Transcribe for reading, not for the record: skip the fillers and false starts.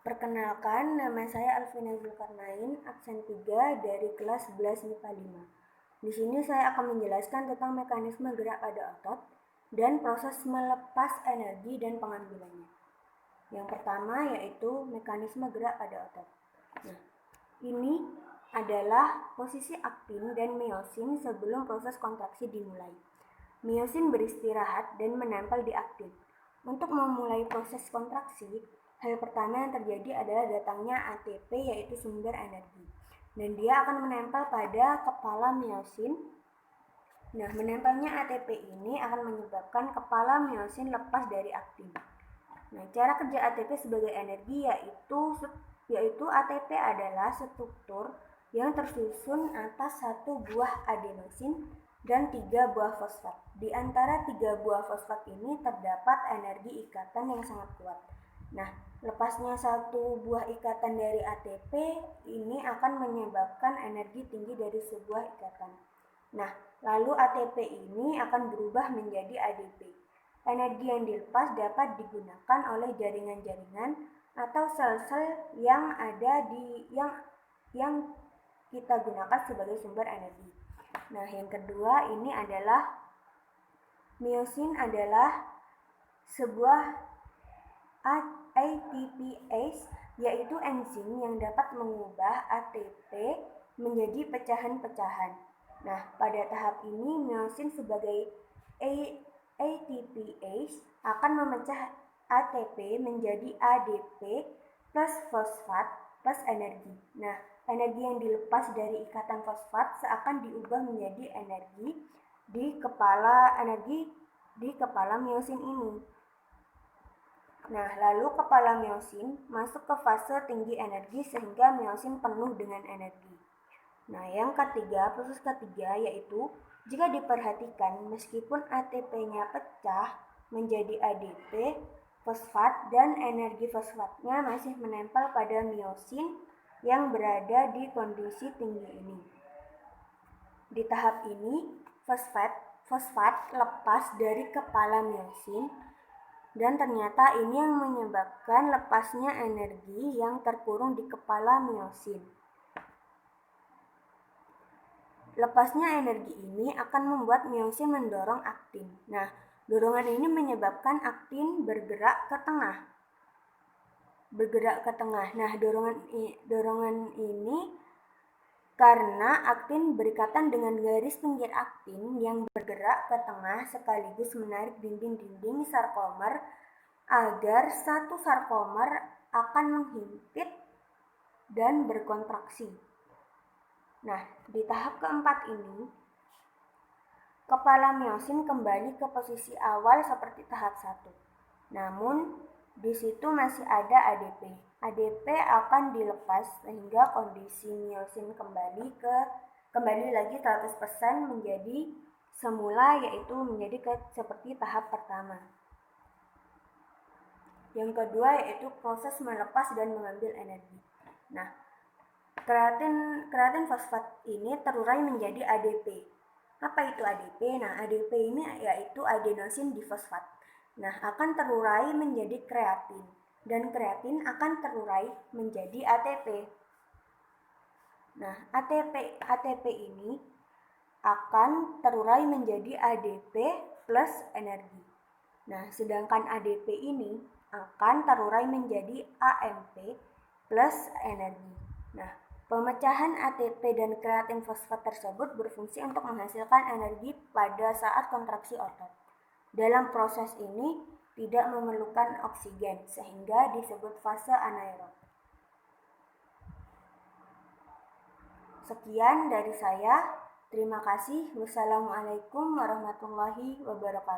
Perkenalkan, nama saya Alvina Zulkarnain, absen 3 dari kelas 11 MIPA 5. Di sini saya akan menjelaskan tentang mekanisme gerak pada otot dan proses melepas energi dan pengambilannya. Yang pertama yaitu mekanisme gerak pada otot. Nah, ini adalah posisi aktin dan miosin sebelum proses kontraksi dimulai. Miosin beristirahat dan menempel di aktin. Untuk memulai proses kontraksi, hal pertama yang terjadi adalah datangnya ATP, yaitu sumber energi. Dan dia akan menempel pada kepala miosin. Nah, menempelnya ATP ini akan menyebabkan kepala miosin lepas dari aktin. Nah, cara kerja ATP sebagai energi yaitu ATP adalah struktur yang tersusun atas satu buah adenosin dan 3 buah fosfat. Di antara 3 buah fosfat ini terdapat energi ikatan yang sangat kuat. Nah, lepasnya satu buah ikatan dari ATP ini akan menyebabkan energi tinggi dari sebuah ikatan. Nah, lalu ATP ini akan berubah menjadi ADP. Energi yang dilepas dapat digunakan oleh jaringan-jaringan atau sel-sel yang ada yang kita gunakan sebagai sumber energi. Nah, yang kedua ini adalah miosin adalah sebuah ATPase, yaitu enzim yang dapat mengubah ATP menjadi pecahan-pecahan. Nah, pada tahap ini miosin sebagai ATPase akan memecah ATP menjadi ADP plus fosfat plus energi. Nah, energi yang dilepas dari ikatan fosfat seakan diubah menjadi energi di kepala miosin ini. Nah, lalu kepala miosin masuk ke fase tinggi energi sehingga miosin penuh dengan energi. Nah, yang ketiga, proses ketiga yaitu jika diperhatikan meskipun ATP-nya pecah menjadi ADP, fosfat dan energi fosfatnya masih menempel pada miosin yang berada di kondisi tinggi ini. Di tahap ini, fosfat lepas dari kepala miosin dan ternyata ini yang menyebabkan lepasnya energi yang terkurung di kepala miosin. Lepasnya energi ini akan membuat miosin mendorong aktin. Nah, dorongan ini menyebabkan aktin bergerak ke tengah. Nah, dorongan ini karena aktin berikatan dengan garis pinggir aktin yang bergerak ke tengah sekaligus menarik dinding-dinding sarkomer agar satu sarkomer akan menghimpit dan berkontraksi. Nah, di tahap keempat ini, kepala miosin kembali ke posisi awal seperti tahap 1. Namun, di situ masih ada ADP. ADP akan dilepas sehingga kondisi miosin kembali lagi 100% menjadi semula, yaitu menjadi seperti tahap pertama. Yang kedua yaitu proses melepas dan mengambil energi. Nah, kreatin fosfat ini terurai menjadi ADP. Apa itu ADP? Nah, ADP ini yaitu adenosin difosfat. Nah, akan terurai menjadi kreatin dan kreatin akan terurai menjadi ATP. Nah, ATP ini akan terurai menjadi ADP plus energi. Nah, sedangkan ADP ini akan terurai menjadi AMP plus energi. Nah, pemecahan ATP dan kreatin fosfat tersebut berfungsi untuk menghasilkan energi pada saat kontraksi otot. Dalam proses ini tidak memerlukan oksigen sehingga disebut fase anaerob. Sekian dari saya. Terima kasih. Wassalamualaikum warahmatullahi wabarakatuh.